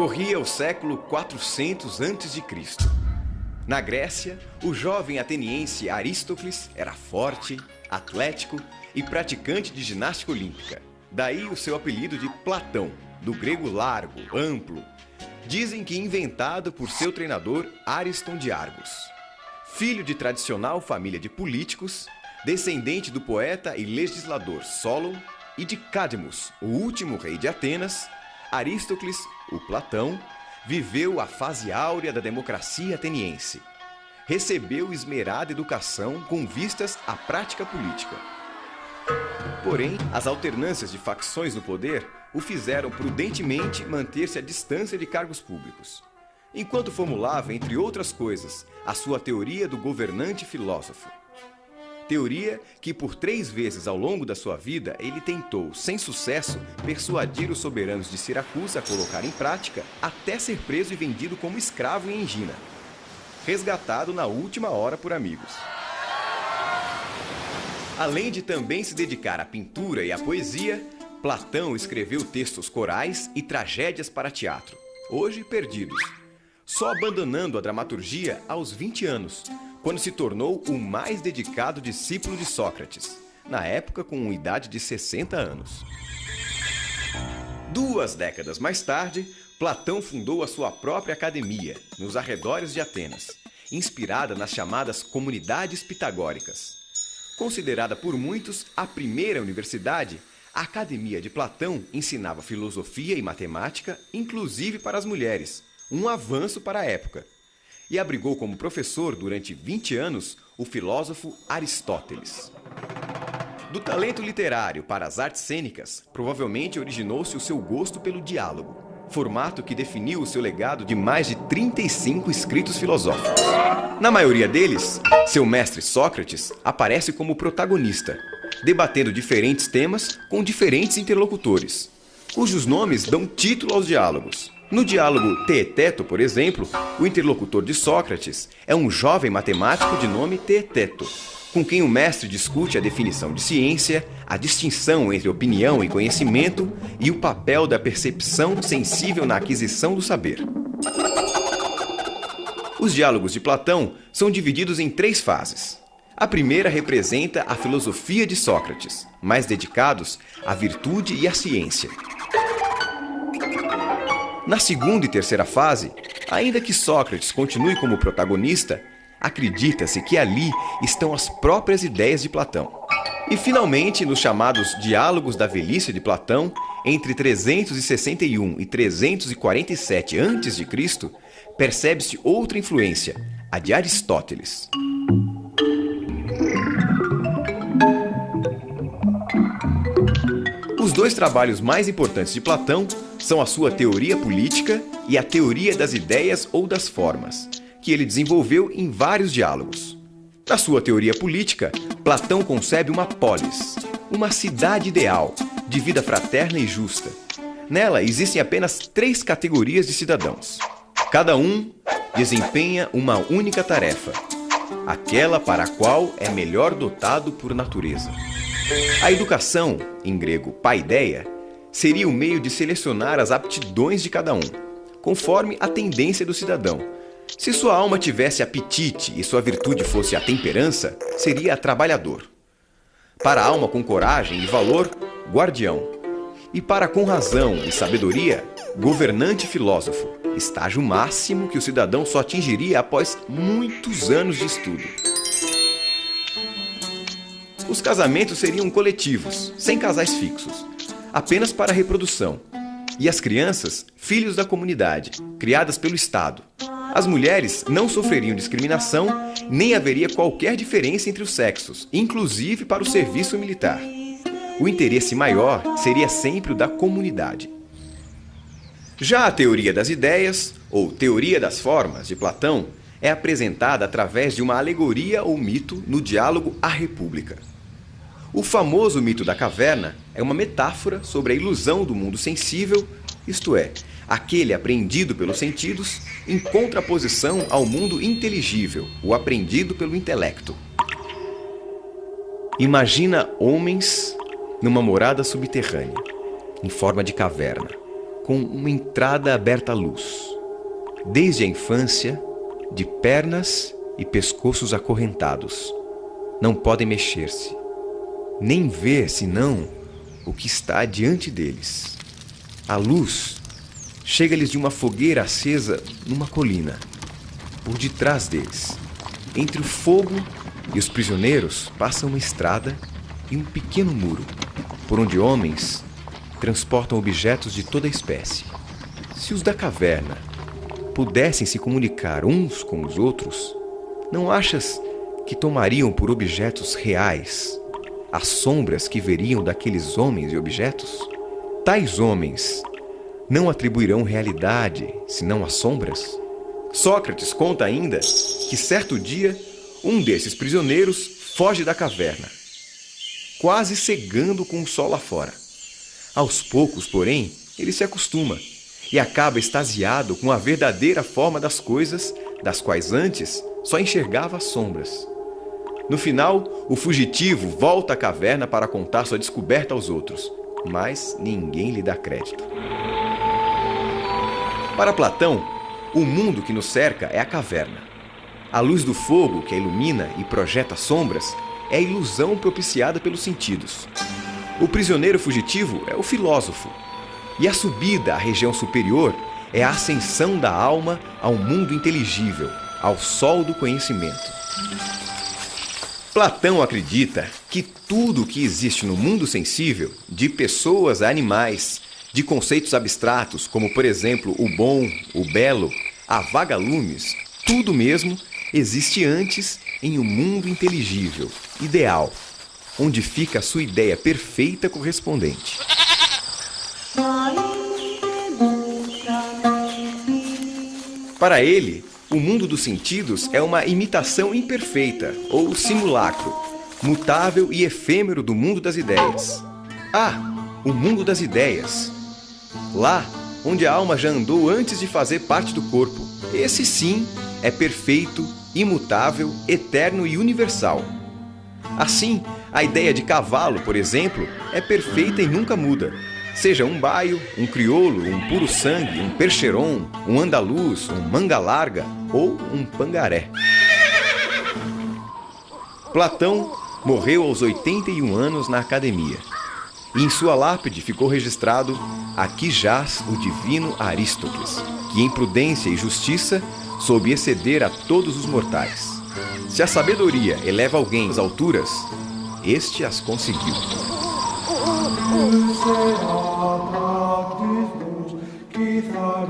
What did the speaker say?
Corria o século 400 a.C. Na Grécia, o jovem ateniense Aristócles era forte, atlético e praticante de ginástica olímpica. Daí o seu apelido de Platão, do grego largo, amplo. Dizem que inventado por seu treinador Ariston de Argos. Filho de tradicional família de políticos, descendente do poeta e legislador Solon e de Cadmus, o último rei de Atenas, Aristócles, o Platão, viveu a fase áurea da democracia ateniense. Recebeu esmerada educação com vistas à prática política. Porém, as alternâncias de facções no poder o fizeram prudentemente manter-se à distância de cargos públicos, enquanto formulava, entre outras coisas, a sua teoria do governante filósofo. Teoria que por 3 vezes ao longo da sua vida ele tentou, sem sucesso, persuadir os soberanos de Siracusa a colocar em prática, até ser preso e vendido como escravo em Engina, resgatado na última hora por amigos. Além de também se dedicar à pintura e à poesia, Platão escreveu textos corais e tragédias para teatro, hoje perdidos, só abandonando a dramaturgia aos 20 anos, quando se tornou o mais dedicado discípulo de Sócrates, na época com idade de 60 anos. 2 décadas mais tarde, Platão fundou a sua própria academia, nos arredores de Atenas, inspirada nas chamadas comunidades pitagóricas. Considerada por muitos a primeira universidade, a Academia de Platão ensinava filosofia e matemática, inclusive para as mulheres, um avanço para a época. E abrigou como professor durante 20 anos o filósofo Aristóteles. Do talento literário para as artes cênicas, provavelmente originou-se o seu gosto pelo diálogo, formato que definiu o seu legado de mais de 35 escritos filosóficos. Na maioria deles, seu mestre Sócrates aparece como protagonista, debatendo diferentes temas com diferentes interlocutores, cujos nomes dão título aos diálogos. No diálogo Teeteto, por exemplo, o interlocutor de Sócrates é um jovem matemático de nome Teeteto, com quem o mestre discute a definição de ciência, a distinção entre opinião e conhecimento e o papel da percepção sensível na aquisição do saber. Os diálogos de Platão são divididos em 3 fases. A primeira representa a filosofia de Sócrates, mais dedicados à virtude e à ciência. Na segunda e terceira fase, ainda que Sócrates continue como protagonista, acredita-se que ali estão as próprias ideias de Platão. E finalmente, nos chamados Diálogos da Velhice de Platão, entre 361 e 347 a.C., percebe-se outra influência, a de Aristóteles. Os 2 trabalhos mais importantes de Platão são a sua teoria política e a teoria das ideias ou das formas, que ele desenvolveu em vários diálogos. Na sua teoria política, Platão concebe uma polis, uma cidade ideal, de vida fraterna e justa. Nela existem apenas 3 categorias de cidadãos. Cada um desempenha uma única tarefa, aquela para a qual é melhor dotado por natureza. A educação, em grego paideia, seria o meio de selecionar as aptidões de cada um, conforme a tendência do cidadão. Se sua alma tivesse apetite e sua virtude fosse a temperança, seria trabalhador. Para a alma com coragem e valor, guardião. E para com razão e sabedoria, governante filósofo, estágio máximo que o cidadão só atingiria após muitos anos de estudo. Os casamentos seriam coletivos, sem casais fixos, apenas para a reprodução. E as crianças, filhos da comunidade, criadas pelo Estado. As mulheres não sofreriam discriminação, nem haveria qualquer diferença entre os sexos, inclusive para o serviço militar. O interesse maior seria sempre o da comunidade. Já a teoria das ideias, ou teoria das formas, de Platão, é apresentada através de uma alegoria ou mito no diálogo A República. O famoso mito da caverna é uma metáfora sobre a ilusão do mundo sensível, isto é, aquele apreendido pelos sentidos, em contraposição ao mundo inteligível, o apreendido pelo intelecto. Imagina homens numa morada subterrânea, em forma de caverna, com uma entrada aberta à luz. Desde a infância, de pernas e pescoços acorrentados. Não podem mexer-se, nem ver senão o que está diante deles. A luz chega-lhes de uma fogueira acesa numa colina, por detrás deles. Entre o fogo e os prisioneiros passa uma estrada e um pequeno muro, por onde homens transportam objetos de toda espécie. Se os da caverna pudessem se comunicar uns com os outros, não achas que tomariam por objetos reais as sombras que veriam daqueles homens e objetos? Tais homens não atribuirão realidade senão as sombras? Sócrates conta ainda que certo dia um desses prisioneiros foge da caverna, quase cegando com o sol lá fora. Aos poucos, porém, ele se acostuma e acaba extasiado com a verdadeira forma das coisas, das quais antes só enxergava as sombras. No final, o fugitivo volta à caverna para contar sua descoberta aos outros, mas ninguém lhe dá crédito. Para Platão, o mundo que nos cerca é a caverna. A luz do fogo que a ilumina e projeta sombras é a ilusão propiciada pelos sentidos. O prisioneiro fugitivo é o filósofo. E a subida à região superior é a ascensão da alma ao mundo inteligível, ao sol do conhecimento. Platão acredita que tudo o que existe no mundo sensível, de pessoas a animais, de conceitos abstratos, como por exemplo o bom, o belo, a vagalumes, tudo mesmo existe antes em um mundo inteligível, ideal, onde fica a sua ideia perfeita correspondente. Para ele, o mundo dos sentidos é uma imitação imperfeita, ou simulacro, mutável e efêmero do mundo das ideias. O mundo das ideias. Lá, onde a alma já andou antes de fazer parte do corpo. Esse sim é perfeito, imutável, eterno e universal. Assim, a ideia de cavalo, por exemplo, é perfeita e nunca muda. Seja um baio, um crioulo, um puro sangue, um percheron, um andaluz, um manga larga ou um pangaré. Platão morreu aos 81 anos na academia. E em sua lápide ficou registrado: aqui jaz o divino Aristóteles, que em prudência e justiça soube exceder a todos os mortais. Se a sabedoria eleva alguém às alturas, este as conseguiu. Quizá